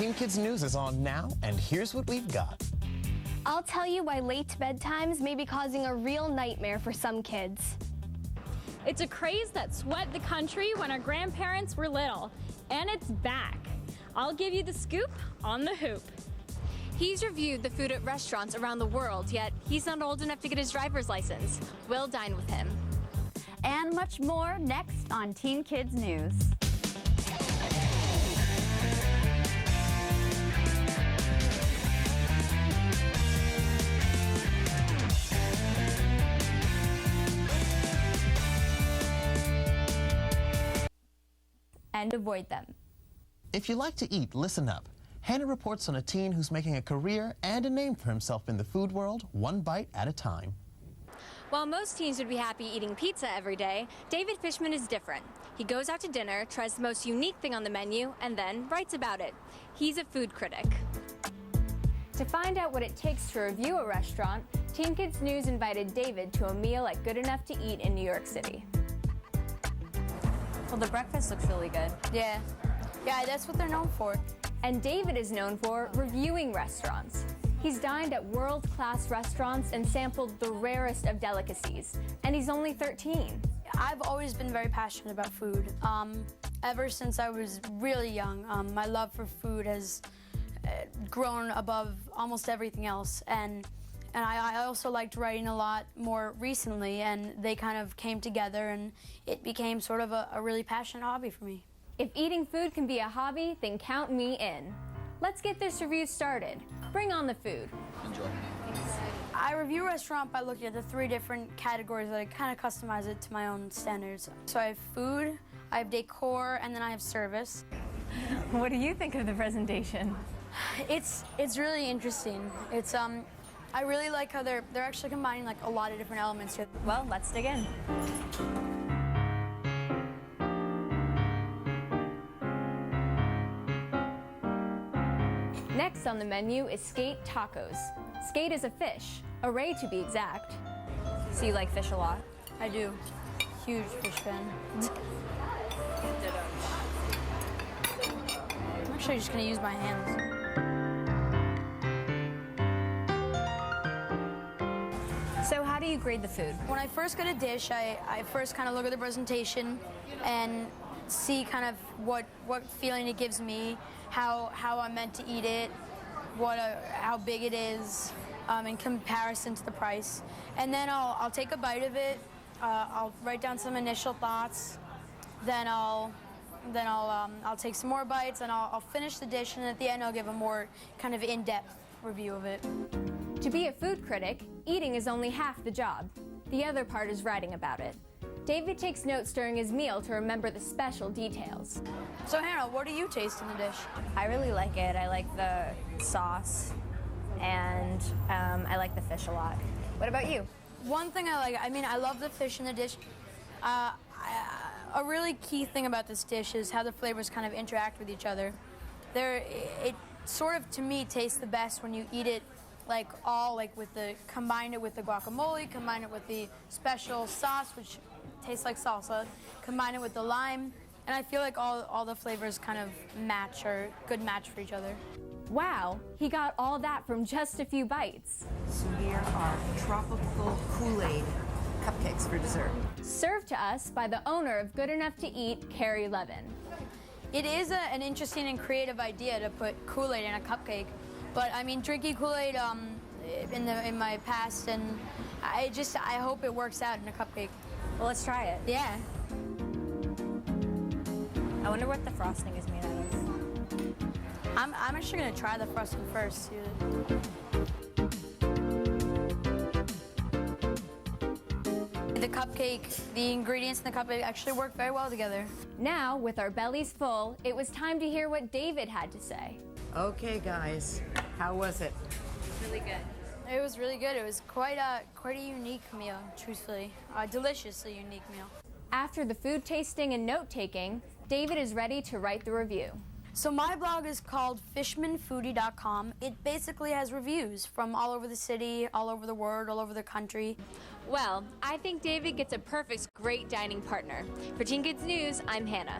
Teen Kids News is on now, and here's what we've got. I'll tell you why late bedtimes may be causing a real nightmare for some kids. It's a craze that swept the country when our grandparents were little, and it's back. I'll give you the scoop on the hoop. He's reviewed the food at restaurants around the world, yet he's not old enough to get his driver's license. We'll dine with him. And much more next on Teen Kids News. And avoid them. If you like to eat, listen up. Hannah reports on a teen who's making a career and a name for himself in the food world, one bite at a time. While most teens would be happy eating pizza every day, David Fishman is different. He goes out to dinner, tries the most unique thing on the menu, and then writes about it. He's a food critic. To find out what it takes to review a restaurant, Teen Kids News invited David to a meal at Good Enough to Eat in New York City. Well, the breakfast looks really good. Yeah, that's what they're known for. And David is known for reviewing restaurants. He's dined at world-class restaurants and sampled the rarest of delicacies. And he's only 13. I've always been very passionate about food. Ever since I was really young, my love for food has grown above almost everything else. And I also liked writing a lot more recently, and they kind of came together, and it became sort of a really passionate hobby for me. If eating food can be a hobby, then count me in. Let's get this review started. Bring on the food. Enjoy. I review a restaurant by looking at the 3 different categories that I kind of customize it to my own standards. So I have food, I have decor, and then I have service. What do you think of the presentation? It's really interesting. It's I really like how they're actually combining like a lot of different elements here. Well, let's dig in. Next on the menu is skate tacos. Skate is a fish, a ray to be exact. So you like fish a lot? I do. Huge fish fan. I'm actually just gonna use my hands. So how do you grade the food? When I first get a dish, I first kind of look at the presentation and see kind of what feeling it gives me, how I'm meant to eat it, how big it is in comparison to the price. And then I'll take a bite of it, I'll write down some initial thoughts, then I'll take some more bites, and I'll finish the dish, and at the end I'll give a more kind of in-depth review of it. To be a food critic, eating is only half the job. The other part is writing about it. David takes notes during his meal to remember the special details. So Hannah, what do you taste in the dish? I really like it. I like the sauce, and I like the fish a lot. What about you? One thing I love the fish in the dish. A really key thing about this dish is how the flavors kind of interact with each other. It sort of, to me, tastes the best when you eat it combine it with the guacamole, combine it with the special sauce, which tastes like salsa, combine it with the lime, and I feel like all the flavors kind of match, or good match for each other. Wow, he got all that from just a few bites. So here are tropical Kool-Aid cupcakes for dessert. Served to us by the owner of Good Enough to Eat, Carrie Levin. It is an interesting and creative idea to put Kool-Aid in a cupcake, but I mean, drinking Kool-Aid in my past, and I hope it works out in a cupcake. Well, let's try it. Yeah. I wonder what the frosting is made out of. I'm actually gonna try the frosting first. The cupcake, the ingredients in the cupcake actually work very well together. Now, with our bellies full, it was time to hear what David had to say. Okay, guys, how was it? Really good. It was really good. It was quite a unique meal, truthfully. A deliciously unique meal. After the food tasting and note-taking, David is ready to write the review. So my blog is called fishmanfoodie.com. It basically has reviews from all over the city, all over the world, all over the country. Well, I think David gets a perfect great dining partner. For Teen Kids News, I'm Hannah.